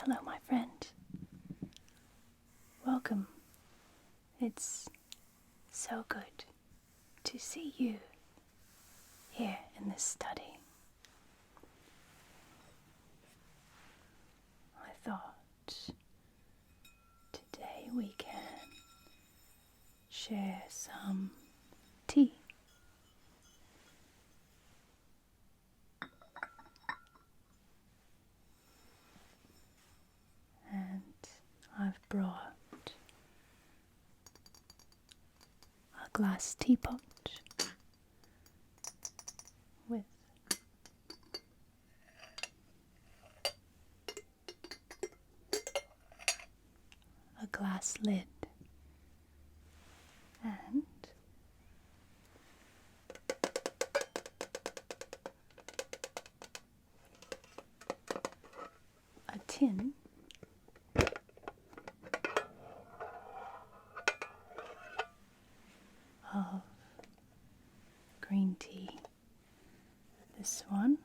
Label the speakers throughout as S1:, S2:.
S1: Hello, my friend. Welcome. It's so good to see you here in this study. I thought today we can share some tea. And I've brought a glass teapot with a glass lid and a tin of green tea. This one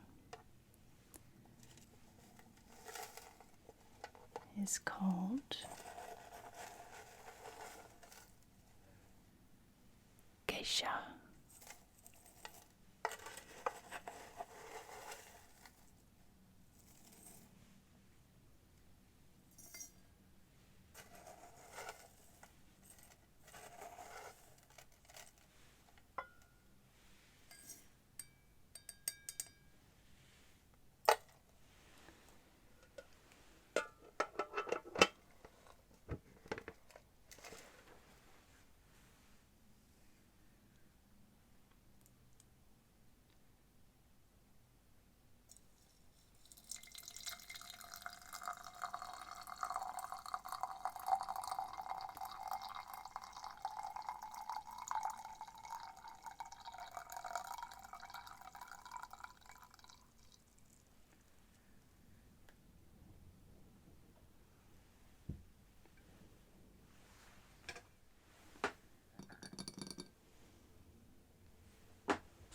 S1: is called geisha.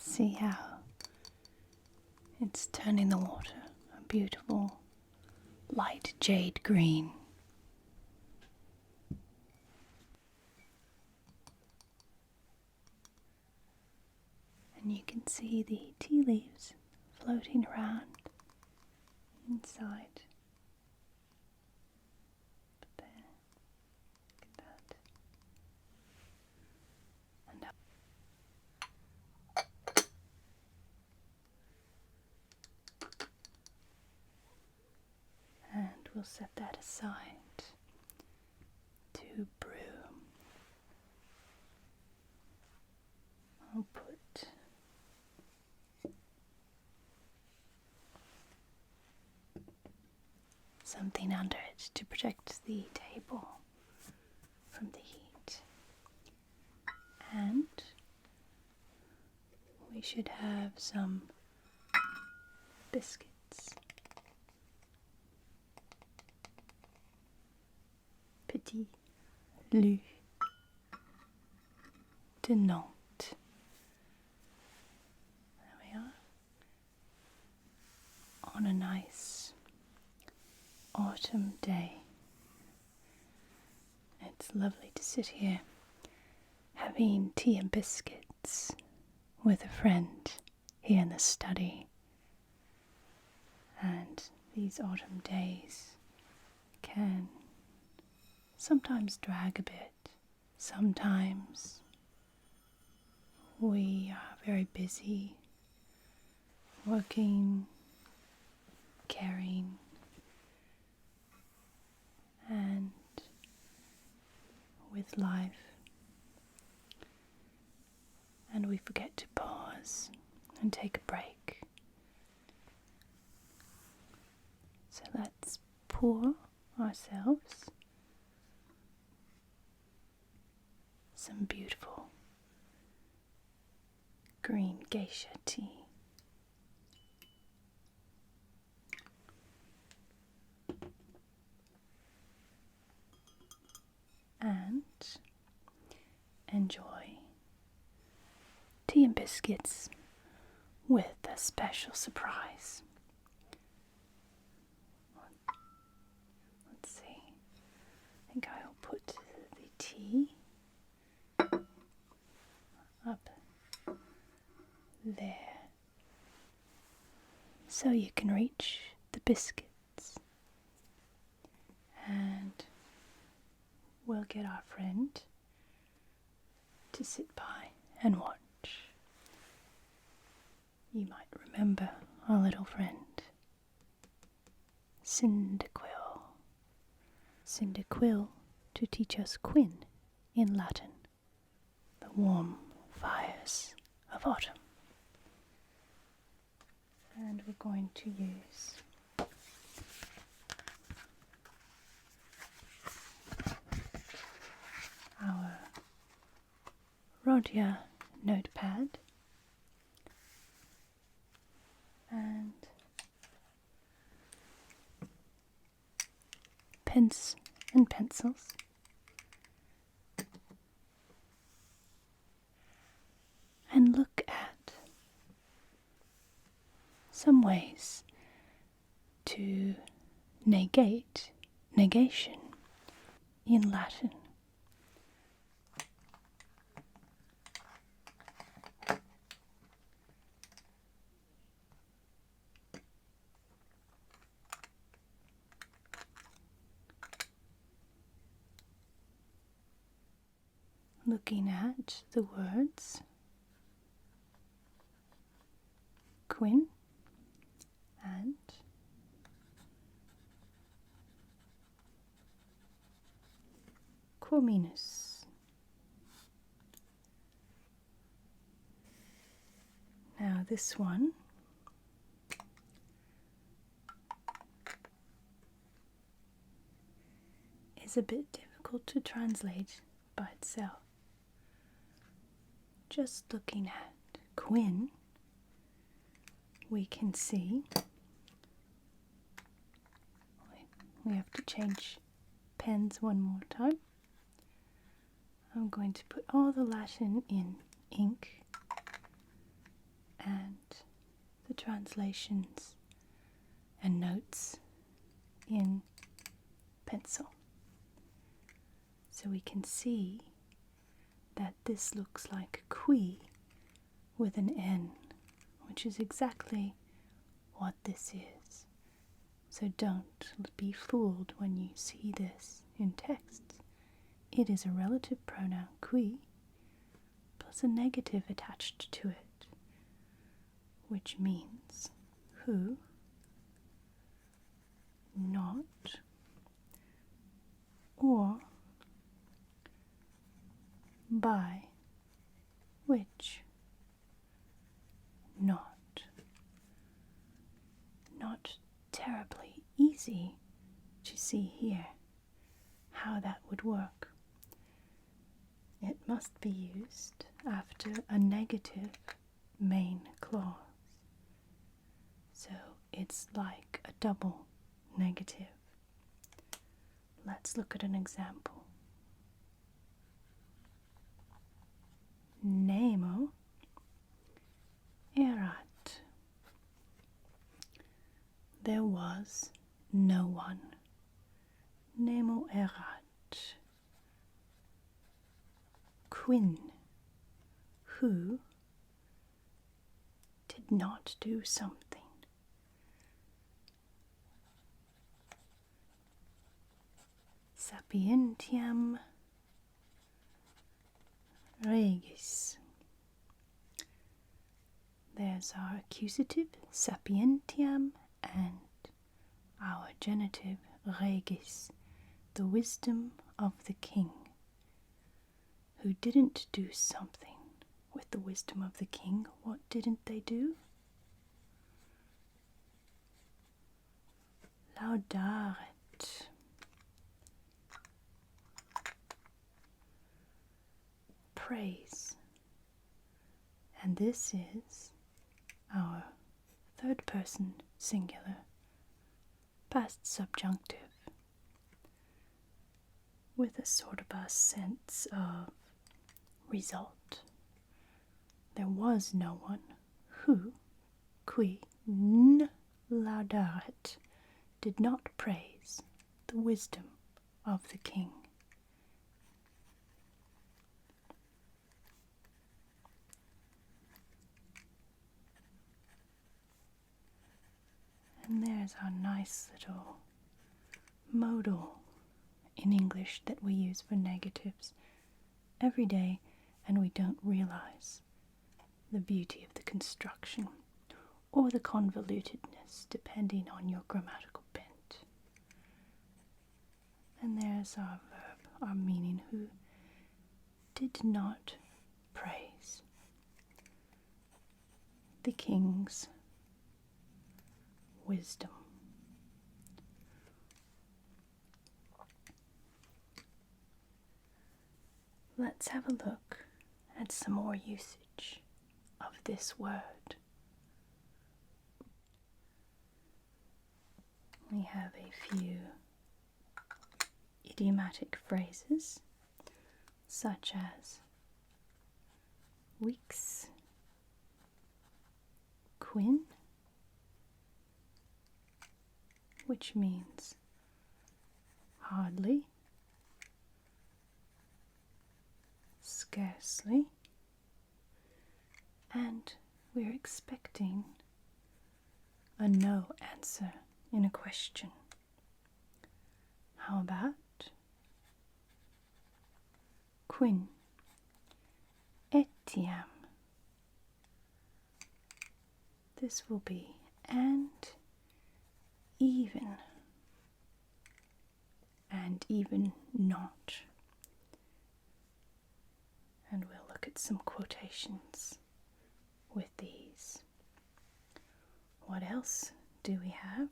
S1: See how it's turning the water a beautiful light jade green. And you can see the tea leaves floating around inside. There. Look at that. And up. And we'll set that aside to brew. I'll put something under it to protect the table from the heat. And we should have some biscuits. Petit Lu de Nantes. There we are. On a nice autumn day. It's lovely to sit here having tea and biscuits with a friend here in the study. And these autumn days can sometimes drag a bit. Sometimes we are very busy working, caring, and with life. And we forget to pause and take a break. So let's pour ourselves some beautiful green geisha tea. And enjoy tea and biscuits with a special surprise. so you can reach the biscuits. And we'll get our friend to sit by and watch. You might remember our little friend, Cyndaquil. Cyndaquil to teach us Quin in Latin, the warm fires of autumn. And we're going to use our Rodia notepad and pens and pencils, and look at some ways to negate negation in Latin. Looking at the words Quin and Quominus. Now this one is a bit difficult to translate by itself. Just looking at Quin, we can see, we have to change pens one more time. I'm going to put all the Latin in ink and the translations and notes in pencil. So we can see that this looks like qui with an N, which is exactly what this is. So don't be fooled when you see this in text. It is a relative pronoun qui plus a negative attached to it, which means who, not, or by which, not terribly easy to see here how that would work. It must be used after a negative main clause. So it's like a double negative. Let's look at an example. Nemo erat. There was no one. Nemo erat. Quin, who did not do something. Sapientiam regis. There's our accusative, sapientiam, and our genitive, regis, the wisdom of the king. Who didn't do something with the wisdom of the king? What didn't they do? Laudaret. Praise. And this is our third person singular past subjunctive with a sort of a sense of result. There was no one who, qui laudaret, did not praise the wisdom of the king. And there's our nice little modal in English that we use for negatives every day, and we don't realize the beauty of the construction or the convolutedness depending on your grammatical bent. And there's our verb, our meaning, who did not praise the king's wisdom. Let's have a look at some more usage of this word. We have a few idiomatic phrases, such as weeks, Quin, which means hardly, scarcely, and we're expecting a no answer in a question. How about Quin etiam? This will be and even not. And we'll look at some quotations with these. What else do we have?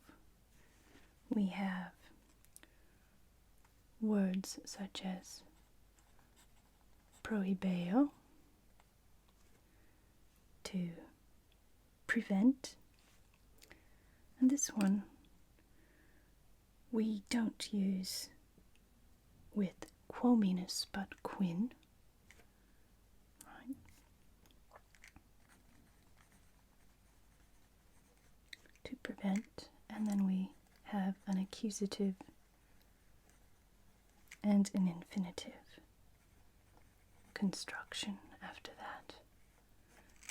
S1: We have words such as prohibeo, to prevent, and this one we don't use with quominus but Quin. Right. To prevent, and then we have an accusative and an infinitive construction after that,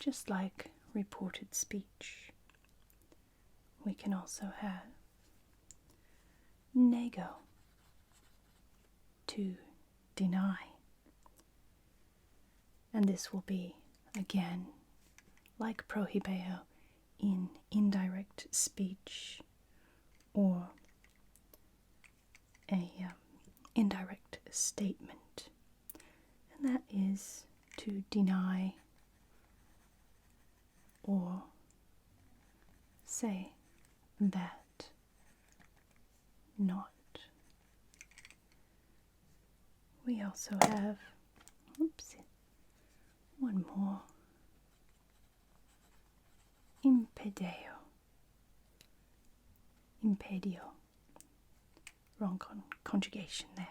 S1: just like reported speech. We can also have nego, to deny, and this will be again like prohibeo in indirect speech or a indirect statement, and that is to deny or say that not. We also have, one more, impedio, wrong conjugation there,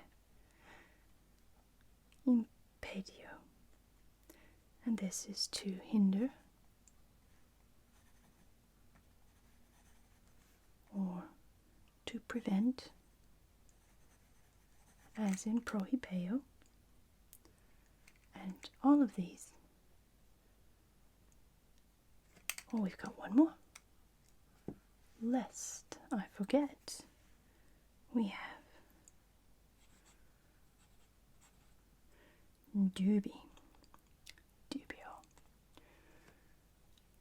S1: impedio, and this is to hinder or to prevent, as in prohibeo, and all of these. Oh, we've got one more. Lest I forget, we have dubio,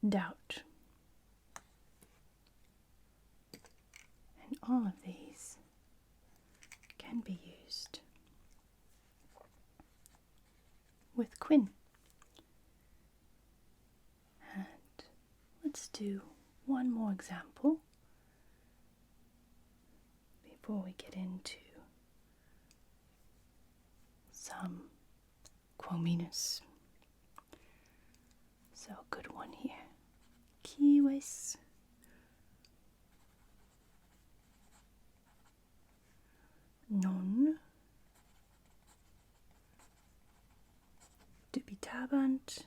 S1: doubt, and all of these can be used with Quin. And let's do one more example before we get into some quominus. So a good one here. Kiwis, non dubitabant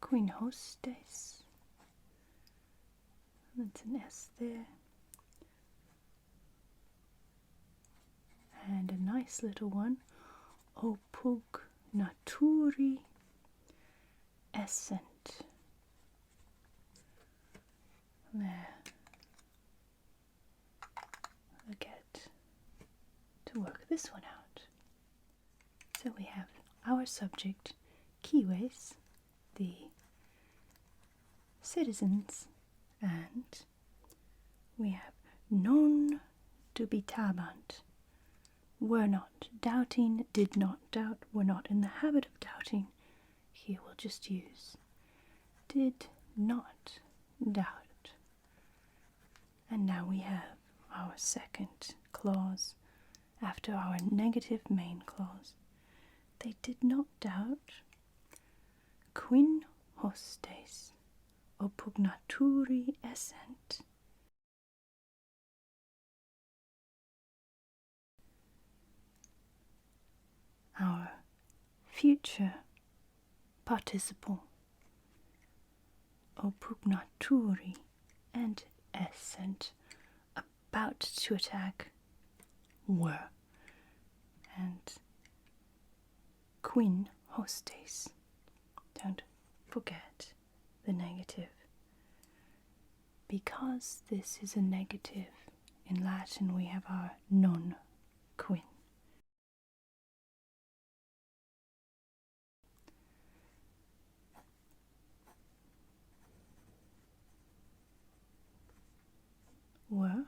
S1: Quin hostes. That's an S there. And a nice little one, opug naturi essent. There. I'll get to work this one out. So we have our subject, kiwis, the citizens, and we have non dubitabant, were not doubting, did not doubt, were not in the habit of doubting. Here we'll just use did not doubt. And now we have our second clause after our negative main clause. They did not doubt. Quin hostes oppugnaturi essent. Our future participle, oppugnaturi and essent, about to attack, were, and quin hostes, don't forget the negative. Because this is a negative, in Latin we have our non quin. Were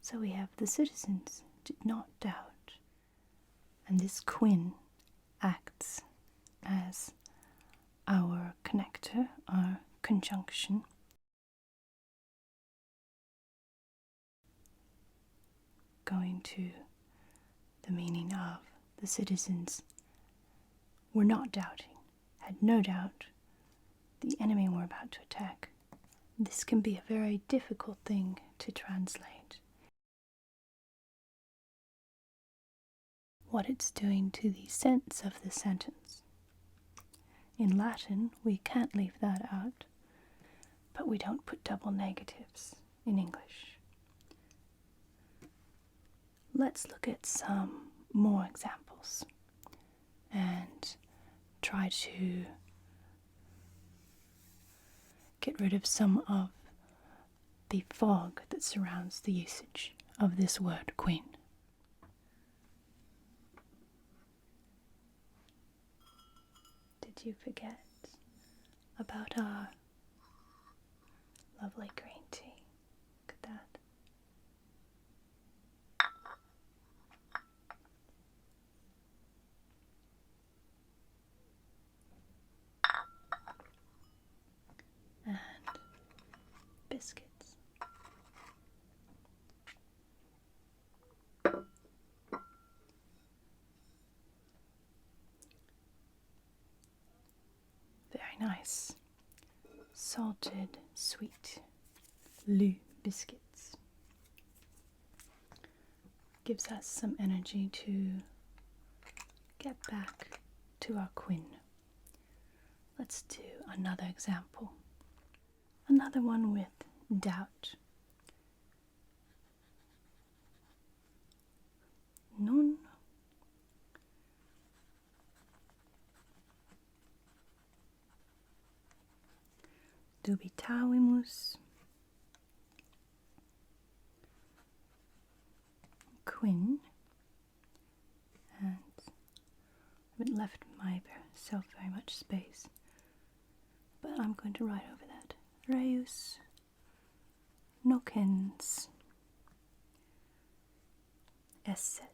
S1: so we have the citizens did not doubt, and this quin acts as our connector, our conjunction. Going to the meaning of the citizens were not doubting, had no doubt the enemy were about to attack. This can be a very difficult thing to translate. What it's doing to the sense of the sentence. In Latin, we can't leave that out, but we don't put double negatives in English. Let's look at some more examples and try to get rid of some of the fog that surrounds the usage of this word queen. Did you forget about our lovely green tea? Look at that. And biscuits. Very nice. Salted, sweet lou biscuits. Gives us some energy to get back to our quin. Let's do another example. Another one with doubt. Non dubitavimus quin, and I haven't left myself very much space, but I'm going to write over that. Reus nocens esset.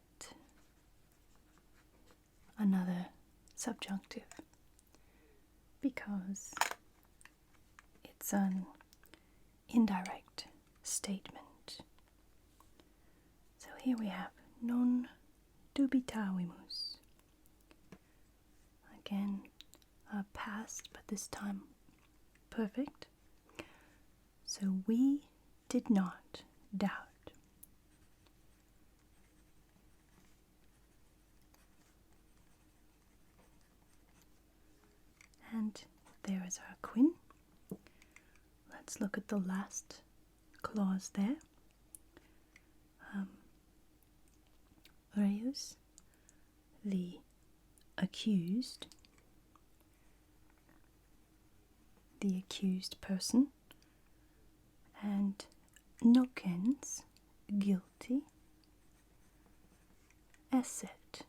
S1: Another subjunctive, because it's an indirect statement. So here we have non dubitavimus. Again, past, but this time perfect. So we did not doubt. And there is our quin. Let's look at the last clause there. Reus the accused, the accused person, and nokens, guilty, esset,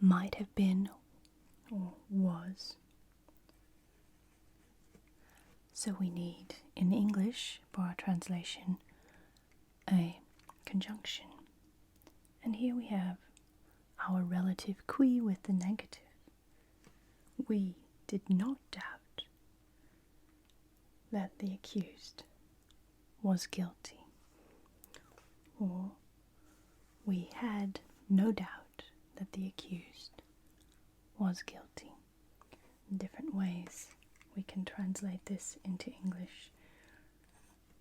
S1: might have been or was. So we need, in English, for our translation, a conjunction. And here we have our relative qui with the negative. We did not doubt that the accused was guilty, or we had no doubt that the accused was guilty. In different ways we can translate this into English,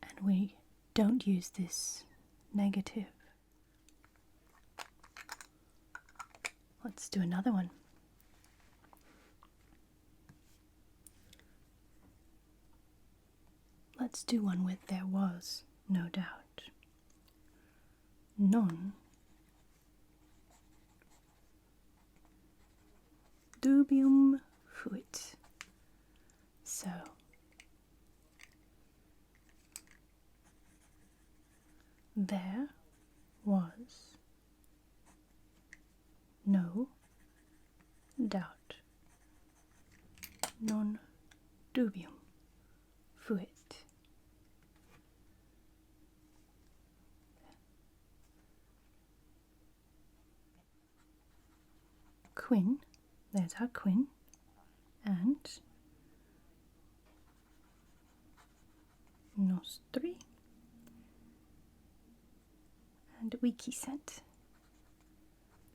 S1: and we don't use this negative. Let's do another one. Let's do one with there was no doubt. Non dubium fuit. So, there was no doubt. Non dubium fuit. Quin, there's our quin, and nostri, and wikisent.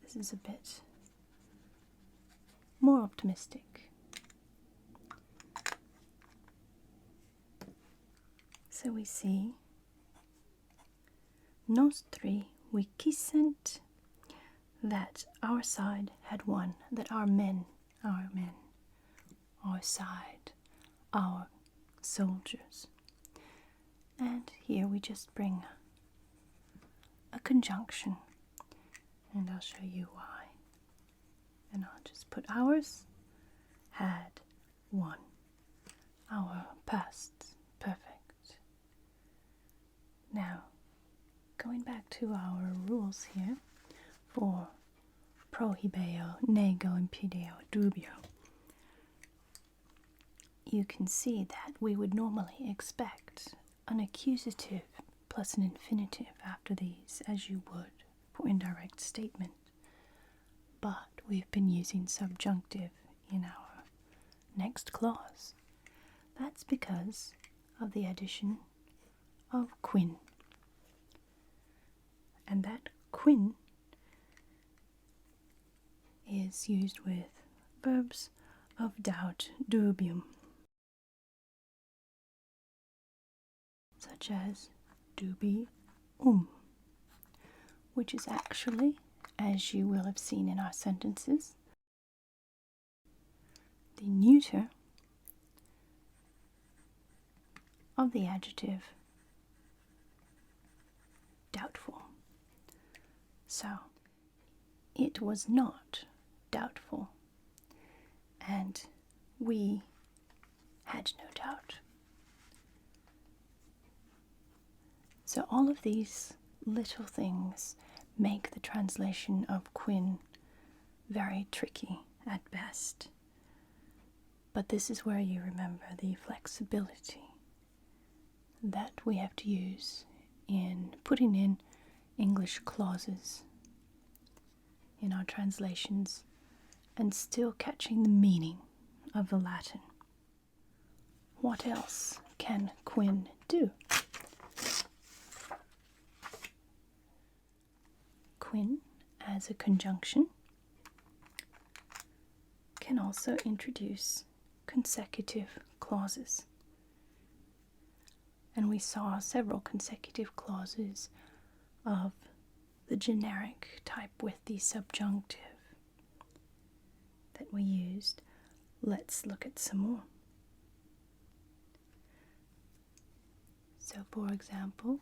S1: This is a bit more optimistic. So we see nostri wikisent, that our side had won, that our men, our side, our soldiers. And here we just bring a conjunction, and I'll show you why. And I'll just put ours had won, our past perfect. Now, going back to our rules here, for prohibeo, nego, impideo, dubio, you can see that we would normally expect an accusative plus an infinitive after these, as you would for indirect statement. But we've been using subjunctive in our next clause. That's because of the addition of quin. And that quin is used with verbs of doubt, dubium, such as dubium, which is actually, as you will have seen in our sentences, the neuter of the adjective doubtful. So, it was not doubtful, and we had no doubt. So all of these little things make the translation of Quin very tricky at best. But this is where you remember the flexibility that we have to use in putting in English clauses in our translations and still catching the meaning of the Latin. What else can Quin do? Quin, as a conjunction, can also introduce consecutive clauses. And we saw several consecutive clauses of the generic type with the subjunctive that we used. Let's look at some more. So, for example,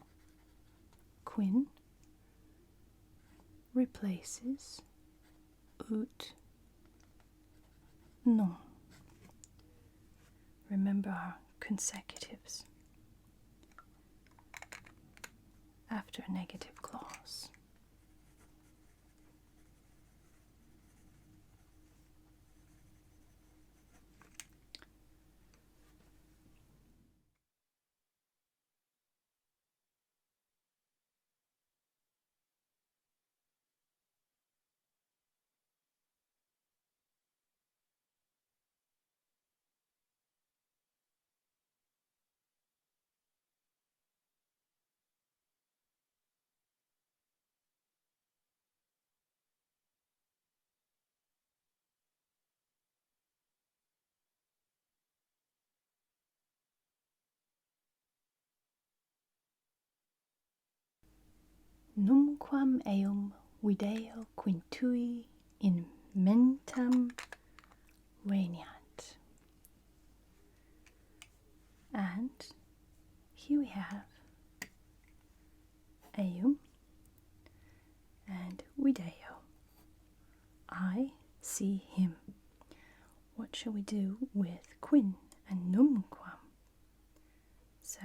S1: Quin replaces ut, non. Remember our consecutives after a negative clause. Numquam eum video quintui in mentem veniat. And here we have eum and video. I see him. What shall we do with quin and numquam? So,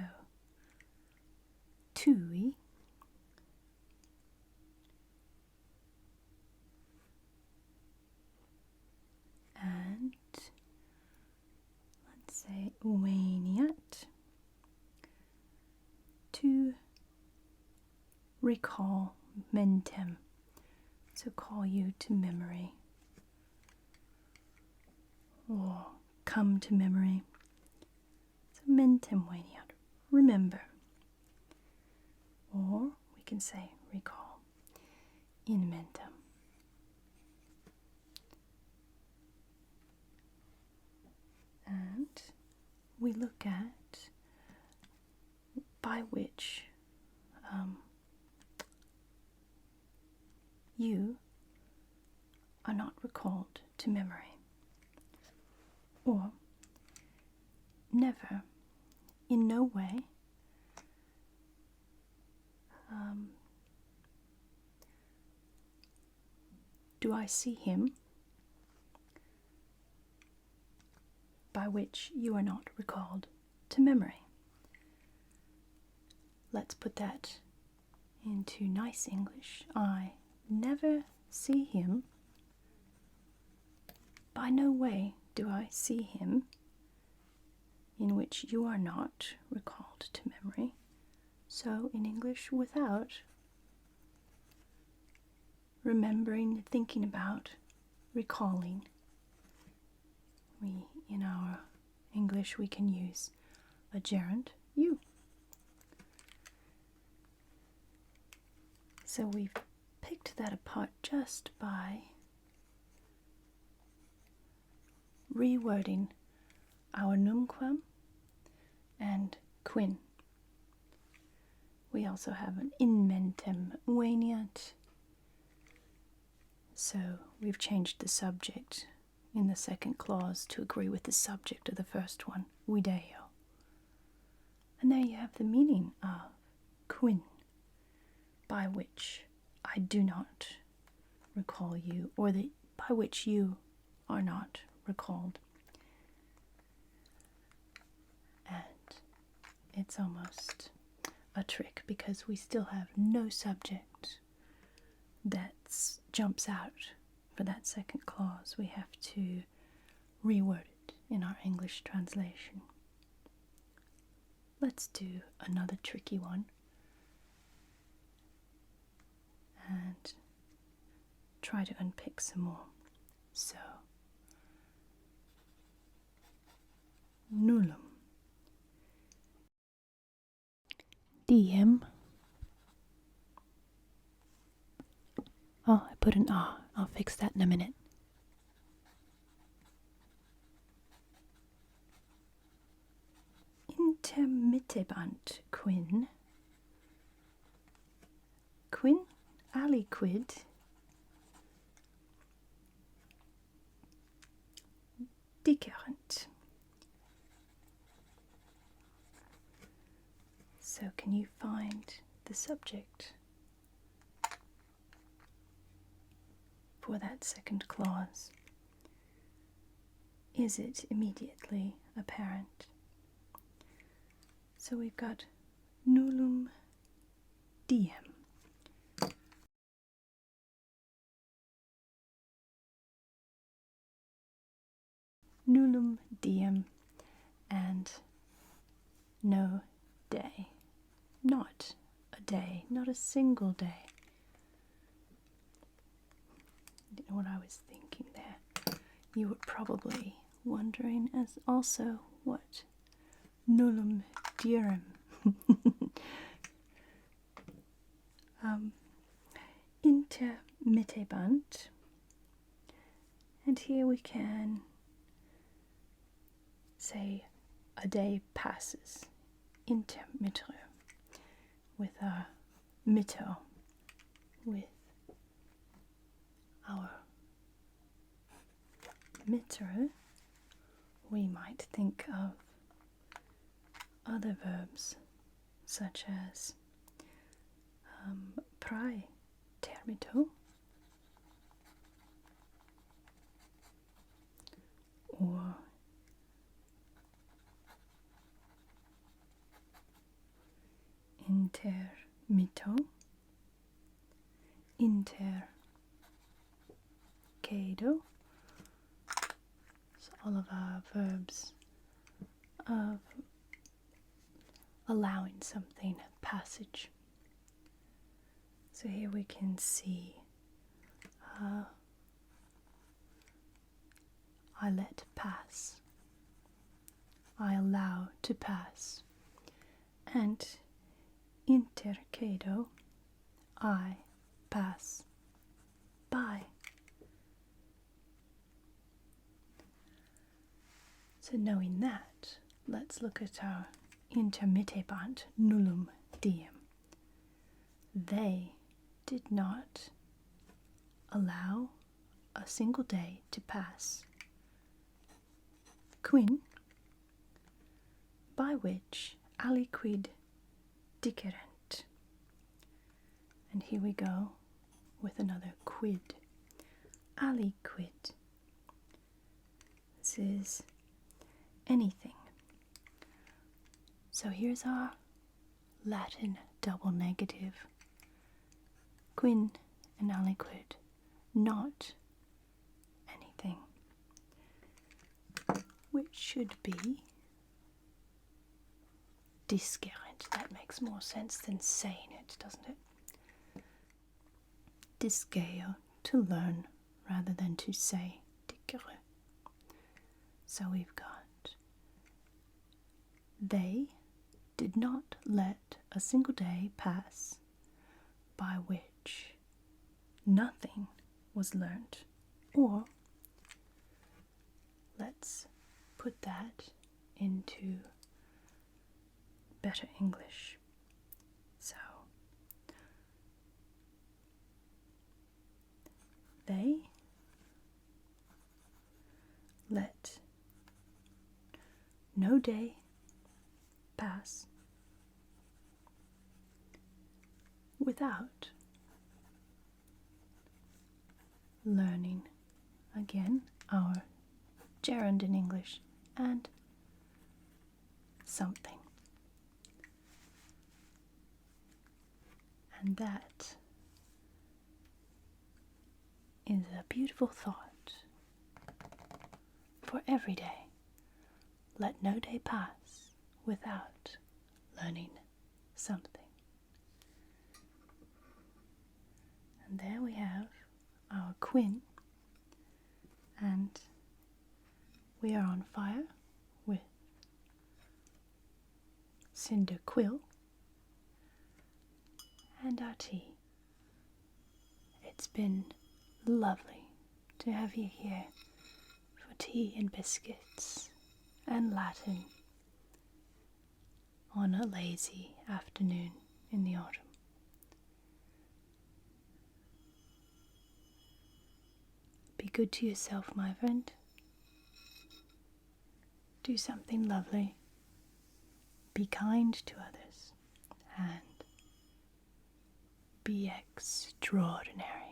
S1: tui and let's say veniat, to recall mentem, to call you to memory or come to memory. So mentem veniat, remember. Or we can say recall, in mentem. And we look at by which you are not recalled to memory, or never, in no way, do I see him, by which you are not recalled to memory. Let's put that into nice English. I never see him. By no way do I see him in which you are not recalled to memory. So in English, without remembering, thinking about, recalling, in our English we can use a gerund, you. So we've picked that apart just by rewording our numquam and quin. We also have an in mentem veniat. So we've changed the subject in the second clause to agree with the subject of the first one, video. And there you have the meaning of quin, by which I do not recall you, or by which you are not recalled. And it's almost a trick because we still have no subject that jumps out for that second clause. We have to reword it in our English translation. Let's do another tricky one and try to unpick some more. So, nullum. Diem. Oh, I put an R. I'll fix that in a minute. Intermittebant quin. Quin aliquid dicerent. So can you find the subject for that second clause? Is it immediately apparent? So we've got nullum diem. Nullum diem and no day. Not a day, not a single day. You know what I was thinking there? You were probably wondering as also what nullum diem. Intermittebant, and here we can say a day passes, intermittere, with our mitto, with our mittere. We might think of other verbs such as praetermito or intermitto, intercedo. So all of our verbs of allowing something passage. So here we can see I let pass, I allow to pass, and intercedo, I pass by. So knowing that, let's look at our intermittebant nullum diem. They did not allow a single day to pass. Quin, by which aliquid dicerent. And here we go with another quid. Aliquid. This is anything. So here's our Latin double negative. Quin and aliquid, not anything. Which should be discerent. That makes more sense than saying it, doesn't it? Disceo, to learn rather than to say. Dicere. So we've got they did not let a single day pass by which nothing was learnt. Or let's put that into better English. So they let no day pass without learning, again, our gerund in English, and something. And that is a beautiful thought for every day. Let no day pass without learning something. And there we have our Quin, and we are on fire with Cyndaquil and our tea. It's been lovely to have you here for tea and biscuits and Latin on a lazy afternoon in the autumn. Be good to yourself, my friend. Do something lovely. Be kind to others. And be extraordinary.